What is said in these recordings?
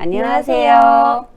안녕하세요.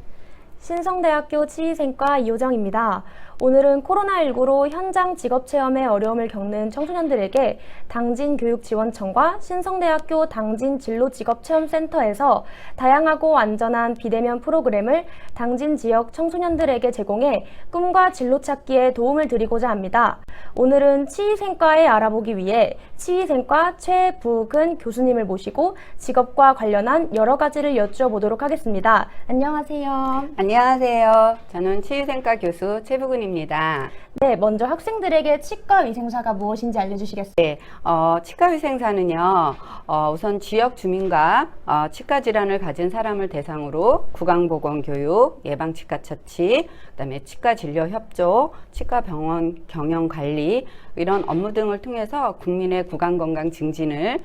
신성대학교 치의생과 이효정입니다. 오늘은 코로나19로 현장 직업체험에 어려움을 겪는 청소년들에게 당진교육지원청과 신성대학교 당진진로직업체험센터에서 다양하고 안전한 비대면 프로그램을 당진 지역 청소년들에게 제공해 꿈과 진로 찾기에 도움을 드리고자 합니다. 오늘은 치의생과에 알아보기 위해 치의생과 최부근 교수님을 모시고 직업과 관련한 여러 가지를 여쭈어보도록 하겠습니다. 안녕하세요. 안녕하세요. 저는 치의생과 교수 최부근입니다. 네, 먼저 학생들에게 치과위생사가 무엇인지 알려주시겠어요? 네, 치과위생사는요, 우선 지역 주민과 치과 질환을 가진 사람을 대상으로 구강보건교육, 예방치과 처치, 그다음에 치과 진료 협조, 치과 병원 경영 관리 이런 업무 등을 통해서 국민의 구강건강 증진을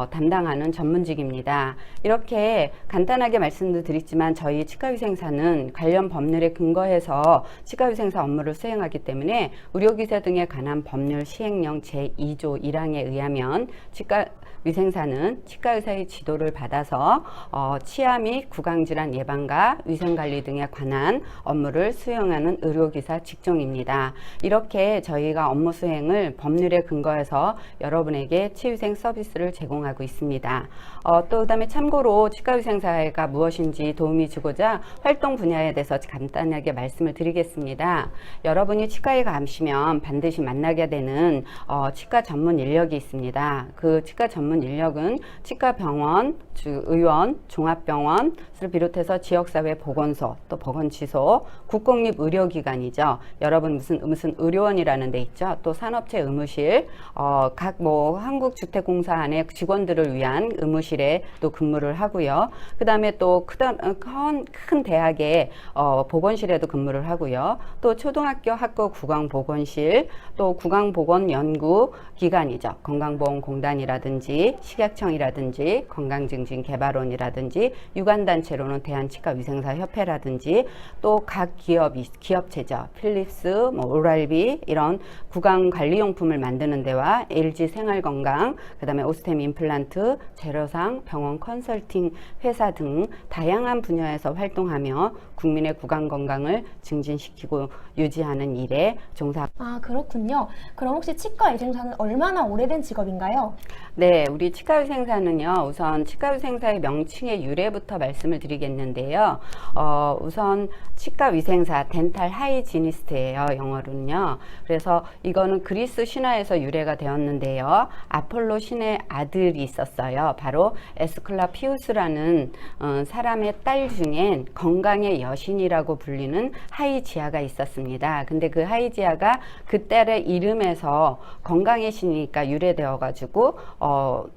담당하는 전문직입니다. 이렇게 간단하게 말씀을 드리지만 저희 치과위생사는 관련 법률에 근거해서 치과위생사 업무를 수행하기 때문에 의료기사 등에 관한 법률 시행령 제2조 1항에 의하면 치과위생사는 치과의사의 지도를 받아서 치아 및 구강질환 예방과 위생관리 등에 관한 업무를 수행하는 의료기사 직종입니다. 이렇게 저희가 업무 수행을 법률에 근거해서 여러분에게 치위생 서비스를 제공하고 있습니다. 또 그다음에 참고로 치과위생사가 무엇인지 도움이 주고자 활동 분야에 대해서 간단하게 말씀을 드리겠습니다. 여러분이 치과에 가시면 반드시 만나게 되는 치과 전문 인력이 있습니다. 그 치과 전문 인력은 치과병원, 의원, 종합병원을 비롯해서 지역사회 보건소, 또 보건치소, 국공립의료기관이죠. 여러분 무슨 의료원이라는 데 있죠. 또 산업체 의무실, 각 한국주택공사 안에 직원들을 위한 의무실에 또 근무를 하고요. 그 다음에 또 큰 대학의 보건실에도 근무를 하고요. 또 초등학교 학교 구강보건실, 또 구강보건연구기관이죠. 건강보험공단이라든지 식약청이라든지 건강증진개발원이라든지 유관단체로는 대한치과위생사협회라든지 또 각 기업체죠. 필립스, 오랄비 이런 구강관리용품을 만드는 데와 LG생활건강, 그 다음에 오스템 임플란트, 재료상, 병원 컨설팅 회사 등 다양한 분야에서 활동하며 국민의 구강 건강을 증진시키고 유지하는 일에 종사. 아, 그렇군요. 그럼 혹시 치과위생사는 얼마나 오래된 직업인가요? 네, 우리 치과위생사는요, 우선 치과위생사의 명칭의 유래부터 말씀을 드리겠는데요. 우선 치과위생사, 덴탈 하이지니스트예요, 영어로는요. 그래서 이거는 그리스 신화에서 유래가 되었는데요. 아폴로 신의 아들이 있었어요. 바로 에스클라피우스라는 사람의 딸 중엔 건강의 여신이라고 불리는 하이지아가 있었습니다. 근데 그 하이지아가 그 딸의 이름에서 건강의 신이니까 유래되어 가지고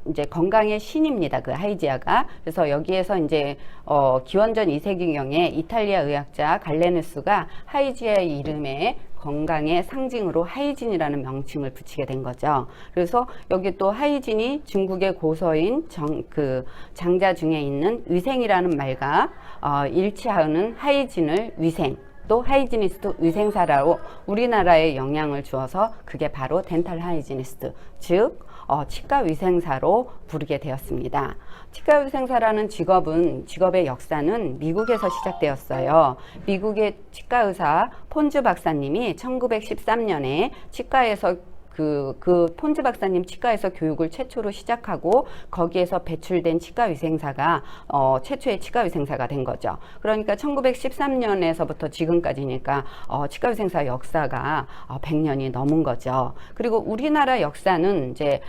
이제 건강의 신입니다. 그 하이지아가. 그래서 여기에서 이제 기원전 2세기경에 이탈리아 의학자 갈레누스가 하이지아의 이름에 건강의 상징으로 하이진이라는 명칭을 붙이게 된 거죠. 그래서 여기 또 하이진이 중국의 고서인 장자 중에 있는 위생이라는 말과 일치하는 하이진을 위생, 또 하이지니스트 위생사라고 우리나라에 영향을 주어서 그게 바로 덴탈 하이지니스트, 즉 치과위생사로 부르게 되었습니다. 치과위생사라는 직업의 역사는 미국에서 시작되었어요. 미국의 치과의사 폰즈 박사님이 1913년에 치과에서 그 폰즈 박사님 치과에서 교육을 최초로 시작하고 거기에서 배출된 치과위생사가 최초의 치과위생사가 된 거죠. 그러니까 1913년에서부터 지금까지니까 치과위생사 역사가 100년이 넘은 거죠. 그리고 우리나라 역사는 이제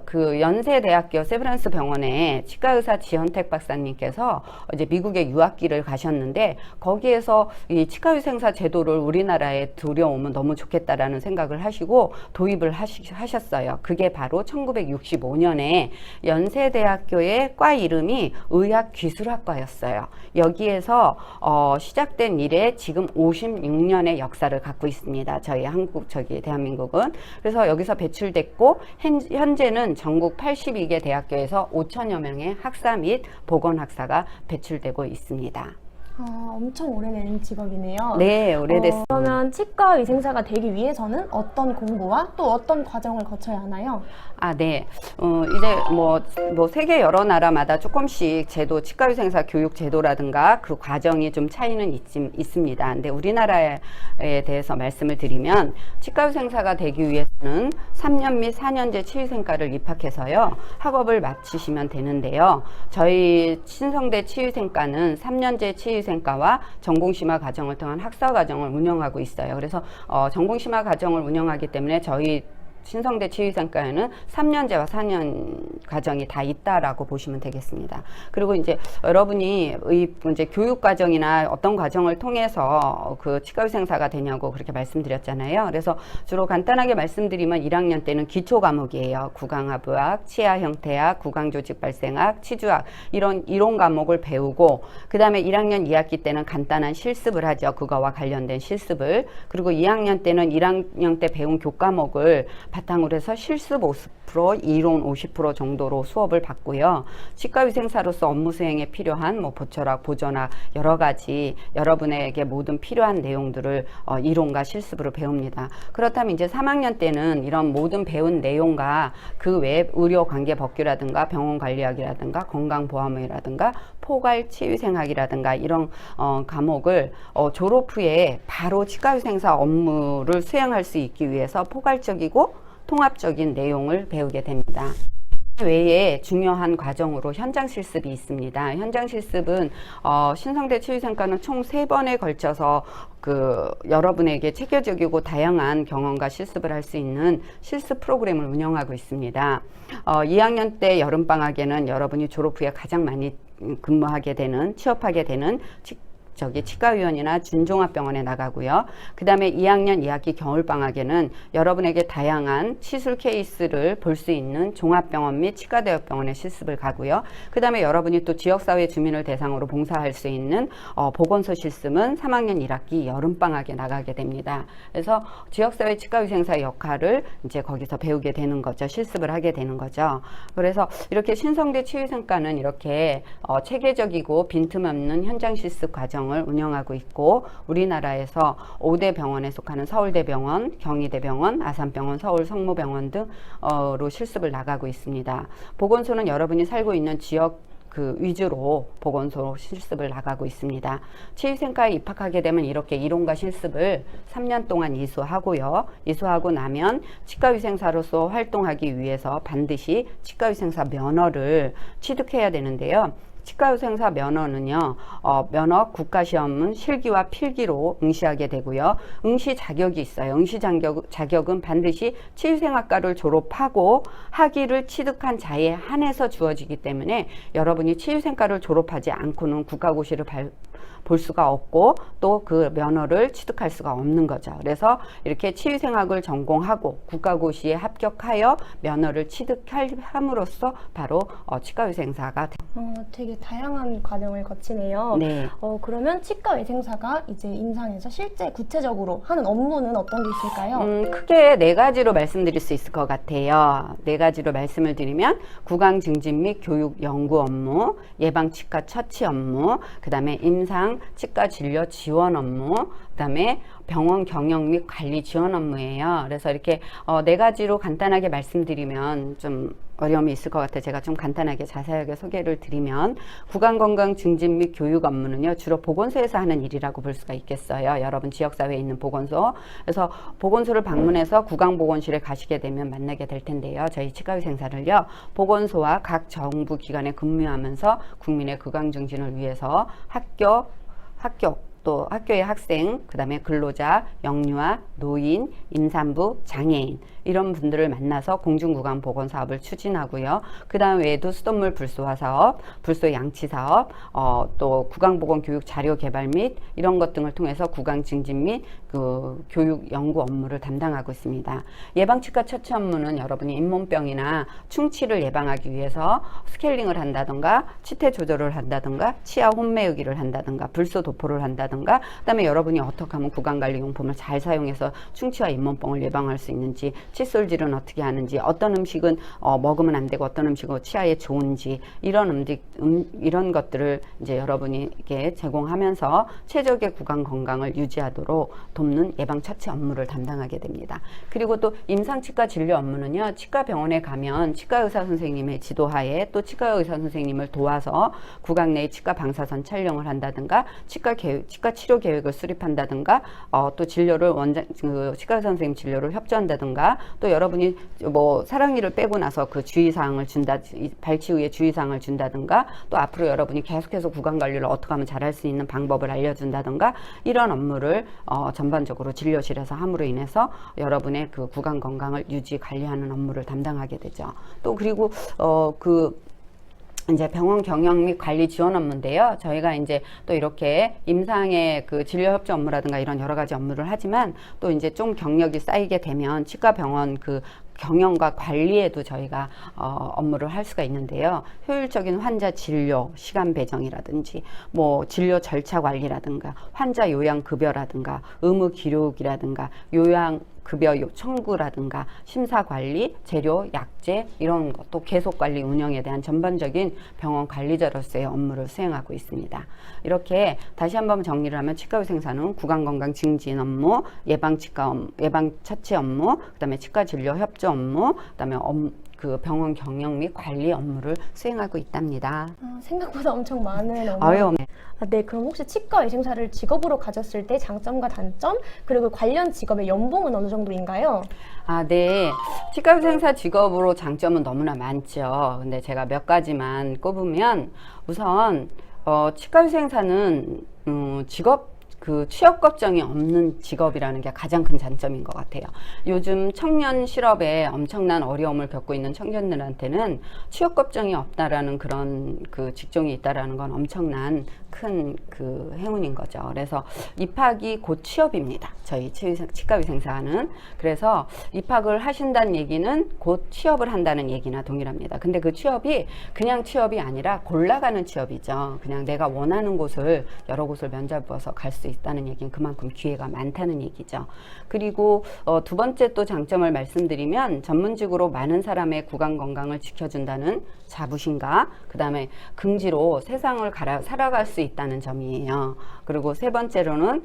그 연세대학교 세브란스 병원에 치과의사 지현택 박사님께서 이제 미국에 유학기를 가셨는데 거기에서 이 치과위생사 제도를 우리나라에 들여오면 너무 좋겠다라는 생각을 하시고 도입을 하셨어요. 그게 바로 1965년에 연세대학교의 과 이름이 의학기술학과였어요. 여기에서 시작된 이래 지금 56년의 역사를 갖고 있습니다. 대한민국은. 그래서 여기서 배출됐고 현재는 전국 82개 대학교에서 5천여 명의 학사 및 보건학사가 배출되고 있습니다. 엄청 오래된 직업이네요. 네, 오래됐습니다. 그러면 치과 의생사가 되기 위해서는 어떤 공부와 또 어떤 과정을 거쳐야 하나요? 네. 이제 뭐 세계 여러 나라마다 조금씩 제도, 치과위생사 교육 제도라든가 그 과정이 좀 차이는 있습니다. 근데 우리나라에 대해서 말씀을 드리면 치과위생사가 되기 위해서는 3년 및 4년제 치위생과를 입학해서요, 학업을 마치시면 되는데요. 저희 신성대 치위생과는 3년제 치위생과와 전공심화 과정을 통한 학사 과정을 운영하고 있어요. 그래서 전공심화 과정을 운영하기 때문에 저희 신성대 치위생과에는 3년제와 4년 과정이 다 있다라고 보시면 되겠습니다. 그리고 이제 여러분이 이제 교육 과정이나 어떤 과정을 통해서 그 치과위생사가 되냐고 그렇게 말씀드렸잖아요. 그래서 주로 간단하게 말씀드리면 1학년 때는 기초 과목이에요. 구강하부학, 치아 형태학, 구강조직 발생학, 치주학, 이런 이론 과목을 배우고, 그 다음에 1학년 2학기 때는 간단한 실습을 하죠. 그거와 관련된 실습을. 그리고 2학년 때는 1학년 때 배운 교과목을 바탕으로 해서 실습 50%, 이론 50% 정도로 수업을 받고요. 치과위생사로서 업무 수행에 필요한 뭐 보철학, 보전학, 여러 가지 여러분에게 모든 필요한 내용들을 이론과 실습으로 배웁니다. 그렇다면 이제 3학년 때는 이런 모든 배운 내용과 그 외 의료관계법규라든가 병원관리학이라든가 건강보험이라든가 포괄치위생학이라든가 이런 과목을 졸업 후에 바로 치과위생사 업무를 수행할 수 있기 위해서 포괄적이고 통합적인 내용을 배우게 됩니다. 외에 중요한 과정으로 현장 실습이 있습니다. 현장 실습은 신성대 치위생과는 총 3번에 걸쳐서 여러분에게 체계적이고 다양한 경험과 실습을 할 수 있는 실습 프로그램을 운영하고 있습니다. 2학년 때 여름방학에는 여러분이 졸업 후에 가장 많이 근무하게 되는, 취업하게 되는 치과의원이나 준종합병원에 나가고요. 그 다음에 2학년 2학기 겨울방학에는 여러분에게 다양한 시술 케이스를 볼 수 있는 종합병원 및 치과대학병원에 실습을 가고요. 그 다음에 여러분이 또 지역사회 주민을 대상으로 봉사할 수 있는 보건소 실습은 3학년 1학기 여름방학에 나가게 됩니다. 그래서 지역사회 치과위생사의 역할을 이제 거기서 배우게 되는 거죠. 실습을 하게 되는 거죠. 그래서 이렇게 신성대 치위생과는 이렇게 체계적이고 빈틈없는 현장 실습 과정 을 운영하고 있고, 우리나라에서 5대 병원에 속하는 서울대병원, 경희대병원, 아산병원, 서울성모병원 등으로 실습을 나가고 있습니다. 보건소는 여러분이 살고 있는 지역 위주로 보건소 실습을 나가고 있습니다. 치위생과에 입학하게 되면 이렇게 이론과 실습을 3년 동안 이수하고요. 이수하고 나면 치과위생사로서 활동하기 위해서 반드시 치과위생사 면허를 취득해야 되는데요. 치과위생사 면허는요, 면허 국가시험은 실기와 필기로 응시하게 되고요. 응시 자격이 있어요. 응시 자격은 반드시 치위생학과를 졸업하고 학위를 취득한 자에 한해서 주어지기 때문에 여러분이 치위생과를 졸업하지 않고는 국가고시를 볼 수가 없고 또 그 면허를 취득할 수가 없는 거죠. 그래서 이렇게 치위생학을 전공하고 국가고시에 합격하여 면허를 취득함으로써 바로 치과위생사가 되게 다양한 과정을 거치네요. 네. 그러면 치과위생사가 이제 임상에서 실제 구체적으로 하는 업무는 어떤 게 있을까요? 크게 4가지로 말씀드릴 수 있을 것 같아요. 4가지로 말씀을 드리면 구강 증진 및 교육 연구 업무, 예방 치과 처치 업무, 그 다음에 임상 치과 진료 지원 업무, 그 다음에 병원 경영 및 관리 지원 업무예요. 그래서 이렇게 4가지로 간단하게 말씀드리면 좀 어려움이 있을 것 같아요. 제가 좀 간단하게 자세하게 소개를 드리면, 구강건강 증진 및 교육 업무는요, 주로 보건소에서 하는 일이라고 볼 수가 있겠어요. 여러분 지역사회에 있는 보건소. 그래서 보건소를 방문해서 구강보건실에 가시게 되면 만나게 될 텐데요. 저희 치과위생사를요, 보건소와 각 정부 기관에 근무하면서 국민의 구강 증진을 위해서 학교, 또 학교의 학생, 그 다음에 근로자, 영유아, 노인, 임산부, 장애인 이런 분들을 만나서 공중구강 보건 사업을 추진하고요. 그 다음 외에도 수돗물 불소화 사업, 불소 양치 사업, 또 구강보건 교육 자료 개발 및 이런 것 등을 통해서 구강 증진 및 그 교육 연구 업무를 담당하고 있습니다. 예방치과 처치 업무는 여러분이 잇몸병이나 충치를 예방하기 위해서 스케일링을 한다던가 치태 조절을 한다던가 치아 홈메우기를 한다던가 불소 도포를 한다던가 한다든가, 그다음에 여러분이 어떻게 하면 구강관리용품을 잘 사용해서 충치와 잇몸병을 예방할 수 있는지, 칫솔질은 어떻게 하는지, 어떤 음식은 먹으면 안 되고 어떤 음식은 치아에 좋은지, 이런 것들을 이제 여러분이 이렇게 제공하면서 최적의 구강 건강을 유지하도록 돕는 예방 처치 업무를 담당하게 됩니다. 그리고 또 임상치과 진료 업무는요, 치과 병원에 가면 치과 의사 선생님의 지도하에 또 치과 의사 선생님을 도와서 구강 내의 치과 방사선 촬영을 한다든가, 치과 치료 계획을 수립한다든가, 또 진료를 치과 의사 선생님 진료를 협조한다든가, 또 여러분이 뭐 사랑니를 빼고 나서 그 주의사항을 발치 후에 주의사항을 준다든가, 또 앞으로 여러분이 계속해서 구강 관리를 어떻게 하면 잘할 수 있는 방법을 알려준다든가, 이런 업무를 전반적으로 진료실에서 함으로 인해서 여러분의 그 구강 건강을 유지 관리하는 업무를 담당하게 되죠. 또 그리고 이제 병원 경영 및 관리 지원 업무인데요. 저희가 이제 또 이렇게 임상의 그 진료 협조 업무라든가 이런 여러 가지 업무를 하지만, 또 이제 좀 경력이 쌓이게 되면 치과 병원 그 경영과 관리에도 저희가 업무를 할 수가 있는데요. 효율적인 환자 진료 시간 배정이라든지, 뭐 진료 절차 관리라든가, 환자 요양 급여라든가, 의무 기록이라든가, 요양 급여 청구라든가, 심사 관리, 재료, 약제 이런 것도 계속 관리 운영에 대한 전반적인 병원 관리자로서의 업무를 수행하고 있습니다. 이렇게 다시 한번 정리를 하면, 치과위생사는 구강건강 증진 업무, 예방 처치 업무, 그다음에 치과 진료 협조 업무, 그다음에 그 병원 경영 및 관리 업무를 수행하고 있답니다. 생각보다 엄청 많은 업무. 아유, 네, 그럼 혹시 치과 의생사를 직업으로 가졌을 때 장점과 단점, 그리고 관련 직업의 연봉은 어느 정도인가요? 네. 치과의생사 직업으로 장점은 너무나 많죠. 근데 제가 몇 가지만 꼽으면, 우선 치과의생사는 취업 걱정이 없는 직업이라는 게 가장 큰 장점인 것 같아요. 요즘 청년 실업에 엄청난 어려움을 겪고 있는 청년들한테는 취업 걱정이 없다라는 그런 그 직종이 있다라는 건 엄청난 큰 그 행운인 거죠. 그래서 입학이 곧 취업입니다. 저희 치과위생사는. 그래서 입학을 하신다는 얘기는 곧 취업을 한다는 얘기나 동일합니다. 근데 그 취업이 그냥 취업이 아니라 골라가는 취업이죠. 그냥 내가 원하는 곳을 여러 곳을 면접 봐서 갈 수 있다는 얘기는 그만큼 기회가 많다는 얘기죠. 그리고 두 번째 또 장점을 말씀드리면, 전문직으로 많은 사람의 구강 건강을 지켜준다는 자부심과, 그 다음에 긍지로 세상을 살아갈 수 있다는 점이에요. 그리고 세 번째로는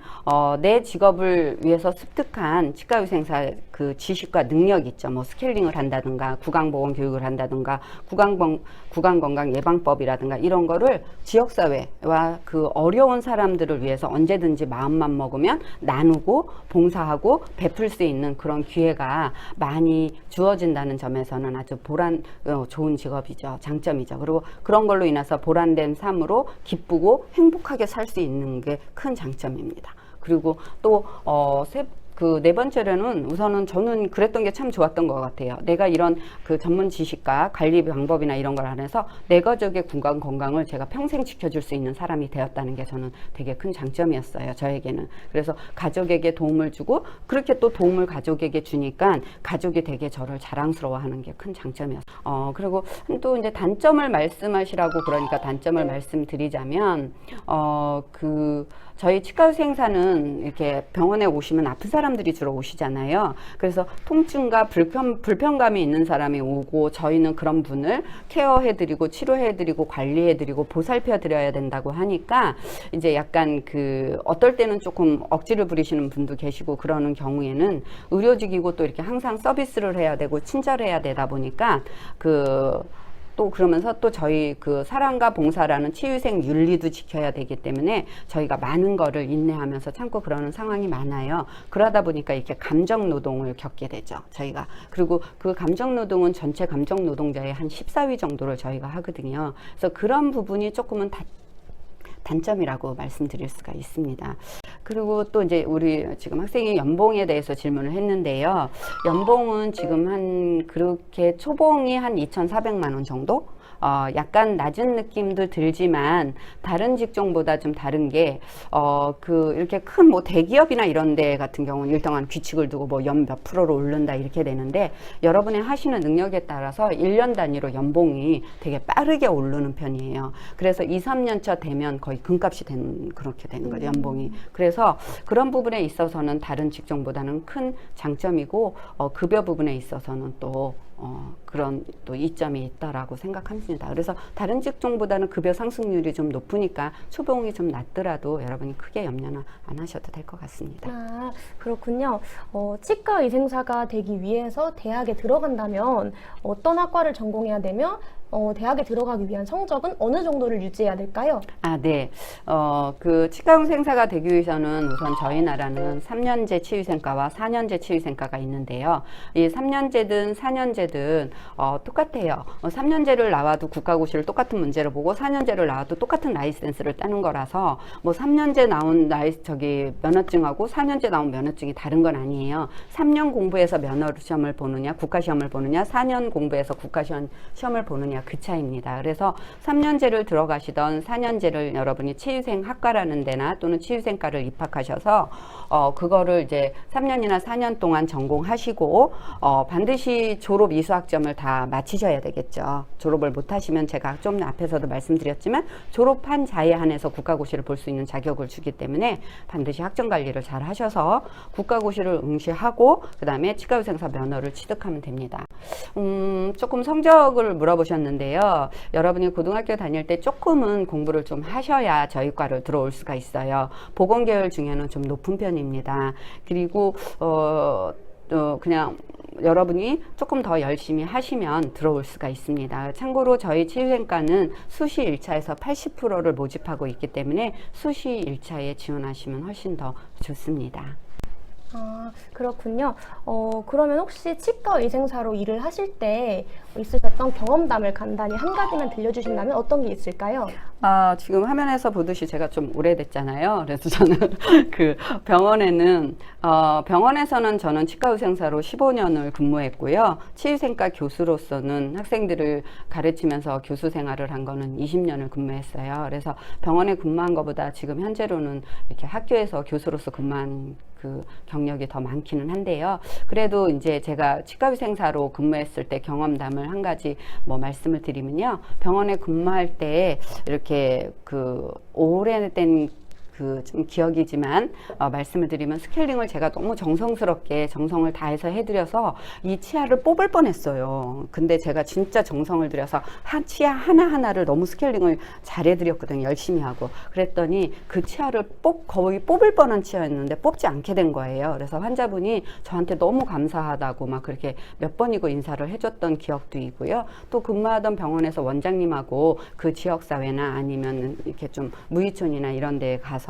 내 직업을 위해서 습득한 치과위생사 그 지식과 능력 있죠. 뭐 스케일링을 한다든가, 구강보건 교육을 한다든가, 구강건강 예방법이라든가 이런 거를 지역사회와 그 어려운 사람들을 위해서 언제든지 마음만 먹으면 나누고 봉사하고 베풀 수 있는 그런 기회가 많이 주어진다는 점에서는 아주 좋은 직업이죠. 장점이죠. 그리고 그런 걸로 인해서 보람된 삶으로 기쁘고 행복하게 살 수 있는 게 큰 장점입니다. 그리고 또 네 번째로는, 우선은 저는 그랬던 게 참 좋았던 것 같아요. 내가 이런 그 전문 지식과 관리 방법이나 이런 걸 안해서 내 가족의 구강 건강을 제가 평생 지켜줄 수 있는 사람이 되었다는 게 저는 되게 큰 장점이었어요. 저에게는. 그래서 가족에게 도움을 주고, 그렇게 또 도움을 가족에게 주니까 가족이 되게 저를 자랑스러워하는 게 큰 장점이었어요. 그리고 또 이제 단점을 말씀하시라고, 그러니까 단점을 말씀드리자면, 저희 치과의생사는 이렇게 병원에 오시면 아픈 사람들이 주로 오시잖아요. 그래서 통증과 불편감이 있는 사람이 오고, 저희는 그런 분을 케어해드리고 치료해드리고 관리해드리고 보살펴드려야 된다고 하니까, 이제 약간 어떨 때는 조금 억지를 부리시는 분도 계시고, 그러는 경우에는 의료직이고 또 이렇게 항상 서비스를 해야 되고 친절해야 되다 보니까 또 그러면서 또 저희 그 사랑과 봉사라는 치유생 윤리도 지켜야 되기 때문에 저희가 많은 거를 인내하면서 참고 그러는 상황이 많아요. 그러다 보니까 이렇게 감정 노동을 겪게 되죠, 저희가. 그리고 그 감정 노동은 전체 감정 노동자의 한 14위 정도를 저희가 하거든요. 그래서 그런 부분이 조금은 단점이라고 말씀드릴 수가 있습니다. 그리고 또 이제 우리 지금 학생이 연봉에 대해서 질문을 했는데요. 연봉은 지금 그렇게 초봉이 한 2,400만 원 정도? 약간 낮은 느낌도 들지만 다른 직종보다 좀 다른 게 이렇게 큰 뭐 대기업이나 이런 데 같은 경우는 일정한 규칙을 두고 뭐 연 몇 프로로 오른다 이렇게 되는데 여러분의 하시는 능력에 따라서 1년 단위로 연봉이 되게 빠르게 오르는 편이에요. 그래서 2, 3년 차 되면 거의 금값이 그렇게 되는 거죠, 연봉이. 그래서 그런 부분에 있어서는 다른 직종보다는 큰 장점이고 급여 부분에 있어서는 또 그런 또 이점이 있다라고 생각합니다. 그래서 다른 직종보다는 급여 상승률이 좀 높으니까 초봉이 좀 낮더라도 여러분이 크게 염려는 안 하셔도 될 것 같습니다. 아, 그렇군요. 치과 의생사가 되기 위해서 대학에 들어간다면 어떤 학과를 전공해야 되며 대학에 들어가기 위한 성적은 어느 정도를 유지해야 될까요? 아, 네. 그 치과의생사가 되기 위해서는 우선 저희 나라는 3년제 치위생과와 4년제 치위생과가 있는데요. 이 3년제든 4년제든 똑같아요. 3년제를 나와도 국가고시를 똑같은 문제를 보고 4년제를 나와도 똑같은 라이센스를 따는 거라서 뭐 3년제 나온 면허증하고 4년제 나온 면허증이 다른 건 아니에요. 3년 공부해서 면허 시험을 보느냐, 국가시험을 보느냐, 4년 공부해서 국가시험을 보느냐 그 차이입니다. 그래서 3년제를 들어가시던 4년제를 여러분이 치유생 학과라는 데나 또는 치유생과를 입학하셔서 그거를 이제 3년이나 4년 동안 전공하시고 반드시 졸업 이수학점을 다 마치셔야 되겠죠. 졸업을 못 하시면 제가 좀 앞에서도 말씀드렸지만 졸업한 자에 한해서 국가고시를 볼 수 있는 자격을 주기 때문에 반드시 학점 관리를 잘 하셔서 국가고시를 응시하고 그 다음에 치과의생사 면허를 취득하면 됩니다. 조금 성적을 물어보셨는데요. 여러분이 고등학교 다닐 때 조금은 공부를 좀 하셔야 저희 과를 들어올 수가 있어요. 보건계열 중에는 좀 높은 편입니다. 그리고 그냥 여러분이 조금 더 열심히 하시면 들어올 수가 있습니다. 참고로 저희 치유생과는 수시 1차에서 80%를 모집하고 있기 때문에 수시 1차에 지원하시면 훨씬 더 좋습니다. 아, 그렇군요. 그러면 혹시 치과 의생사로 일을 하실 때 있으셨던 경험담을 간단히 한 가지만 들려주신다면 어떤 게 있을까요? 지금 화면에서 보듯이 제가 좀 오래됐잖아요. 그래서 저는 그 병원에서는 저는 치과의생사로 15년을 근무했고요. 치유생과 교수로서는 학생들을 가르치면서 교수 생활을 한 거는 20년을 근무했어요. 그래서 병원에 근무한 것보다 지금 현재로는 이렇게 학교에서 교수로서 근무한 그 경력이 더 많기는 한데요. 그래도 이제 제가 치과의생사로 근무했을 때 경험담을 한 가지 뭐 말씀을 드리면요. 병원에 근무할 때 이렇게 그 오래된 좀 기억이지만 말씀을 드리면 스케일링을 제가 너무 정성스럽게 정성을 다해서 해드려서 이 치아를 뽑을 뻔했어요. 근데 제가 진짜 정성을 들여서 한 치아 하나하나를 너무 스케일링을 잘 해드렸거든요. 열심히 하고. 그랬더니 그 치아를 거의 뽑을 뻔한 치아였는데 뽑지 않게 된 거예요. 그래서 환자분이 저한테 너무 감사하다고 막 그렇게 몇 번이고 인사를 해줬던 기억도 있고요. 또 근무하던 병원에서 원장님하고 그 지역사회나 아니면 이렇게 좀 무의촌이나 이런 데에 가서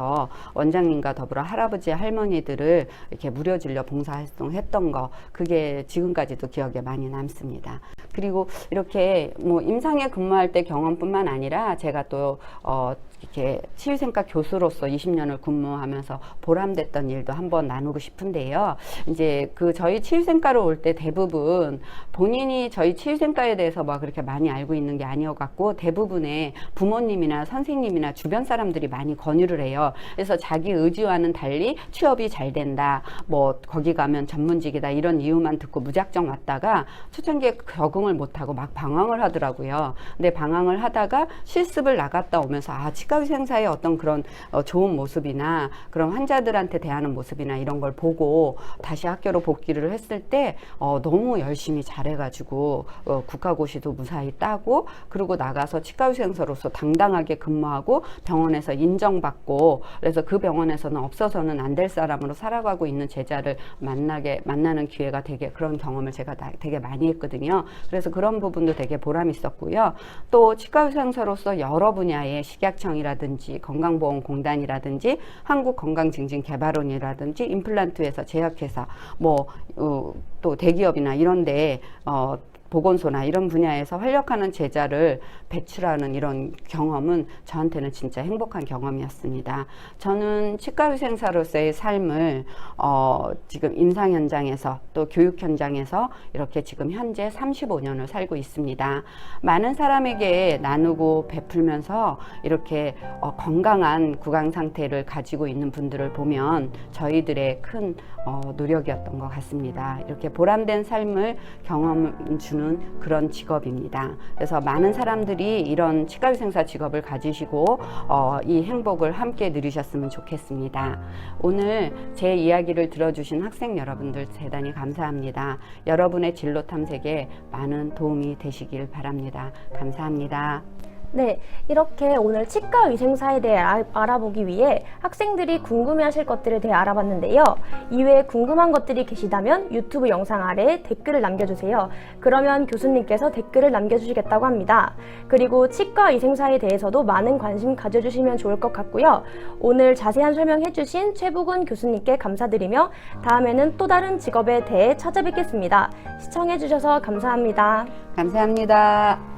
원장님과 더불어 할아버지 할머니들을 이렇게 무료 진료 봉사활동 했던 거 그게 지금까지도 기억에 많이 남습니다. 그리고 이렇게 뭐 임상에 근무할 때 경험뿐만 아니라 제가 또 이렇게 치유생과 교수로서 20년을 근무하면서 보람됐던 일도 한번 나누고 싶은데요. 이제 저희 치유생과로 올 때 대부분 본인이 저희 치유생과에 대해서 막 그렇게 많이 알고 있는 게 아니어갖고 대부분의 부모님이나 선생님이나 주변 사람들이 많이 권유를 해요. 그래서 자기 의지와는 달리 취업이 잘 된다. 뭐 거기 가면 전문직이다. 이런 이유만 듣고 무작정 왔다가 초창기에 적응을 못하고 막 방황을 하더라고요. 근데 방황을 하다가 실습을 나갔다 오면서 치과의생사의 어떤 그런 좋은 모습이나 그런 환자들한테 대하는 모습이나 이런 걸 보고 다시 학교로 복귀를 했을 때 너무 열심히 잘해가지고 국가고시도 무사히 따고 그리고 나가서 치과의생사로서 당당하게 근무하고 병원에서 인정받고 그래서 그 병원에서는 없어서는 안 될 사람으로 살아가고 있는 제자를 만나는 기회가 그런 경험을 제가 되게 많이 했거든요. 그래서 그런 부분도 되게 보람 있었고요. 또 치과의생사로서 여러 분야의 식약청이라든지 건강보험공단이라든지 한국건강증진개발원이라든지 임플란트회사, 제약회사 또 대기업이나 이런데 보건소나 이런 분야에서 활약하는 제자를 배출하는 이런 경험은 저한테는 진짜 행복한 경험이었습니다. 저는 치과의생사로서의 삶을 지금 임상 현장에서 또 교육 현장에서 이렇게 지금 현재 35년을 살고 있습니다. 많은 사람에게 나누고 베풀면서 이렇게 건강한 구강 상태를 가지고 있는 분들을 보면 저희들의 큰 노력이었던 것 같습니다. 이렇게 보람된 삶을 경험 주는 그런 직업입니다. 그래서 많은 사람들이 이런 치과의생사 직업을 가지시고 이 행복을 함께 누리셨으면 좋겠습니다. 오늘 제 이야기를 들어주신 학생 여러분들 대단히 감사합니다. 여러분의 진로 탐색에 많은 도움이 되시길 바랍니다. 감사합니다. 네, 이렇게 오늘 치과의생사에 대해 알아보기 위해 학생들이 궁금해하실 것들에 대해 알아봤는데요. 이외에 궁금한 것들이 계시다면 유튜브 영상 아래에 댓글을 남겨주세요. 그러면 교수님께서 댓글을 남겨주시겠다고 합니다. 그리고 치과의생사에 대해서도 많은 관심 가져주시면 좋을 것 같고요. 오늘 자세한 설명해주신 최부근 교수님께 감사드리며 다음에는 또 다른 직업에 대해 찾아뵙겠습니다. 시청해주셔서 감사합니다. 감사합니다.